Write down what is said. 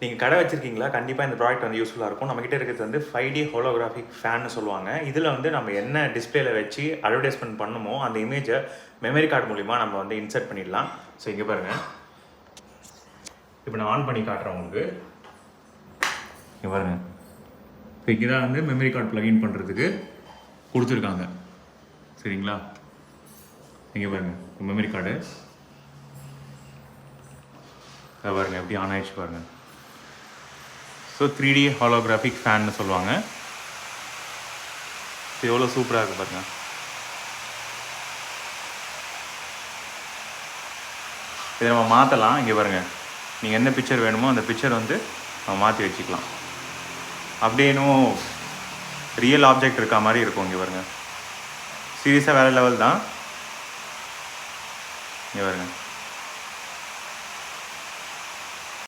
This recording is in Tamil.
நீங்கள் கடை வச்சுருக்கீங்களா, கண்டிப்பாக இந்த ப்ராடக்ட் வந்து யூஸ்ஃபுல்லாக இருக்கும். நம்மகிட்ட இருக்கிறது வந்து 5D ஹோலோகிராஃபிக் ஃபேன்னு சொல்லுவாங்க. இதில் வந்து நம்ம என்ன டிஸ்பிளேல வச்சு அட்வர்டைஸ்மெண்ட் பண்ணுமோ அந்த இமேஜை மெமரி கார்டு மூலிமா நம்ம வந்து இன்சர்ட் பண்ணிடலாம். ஸோ இங்கே பாருங்கள், இப்போ நான் ஆன் பண்ணி காட்டுறேன் உங்களுக்கு. இங்கே பாருங்கள், இப்போ இங்கே தான் வந்து மெமரி கார்டு ப்ளக்இன் பண்ணுறதுக்கு கொடுத்துருக்காங்க. சரிங்களா, இங்கே பாருங்கள் மெமரி கார்டு பாருங்கள் எப்படி ஆன் ஆயிடுச்சு பாருங்கள். ஸோ 3D ஹாலோகிராஃபிக் ஃபேன்னு சொல்லுவாங்க. எவ்வளோ சூப்பராக இருக்குது பாருங்கள். இதை நம்ம மாற்றலாம். இங்கே பாருங்கள், நீங்கள் என்ன பிக்சர் வேணுமோ அந்த பிக்சர் வந்து நம்ம மாற்றி வச்சுக்கலாம். அப்படியே இன்னும் ரியல் ஆப்ஜெக்ட் இருக்க மாதிரி இருக்கும். இங்கே பாருங்கள், சீரியஸாக வேறு லெவல் தான். இங்கே பாருங்கள்.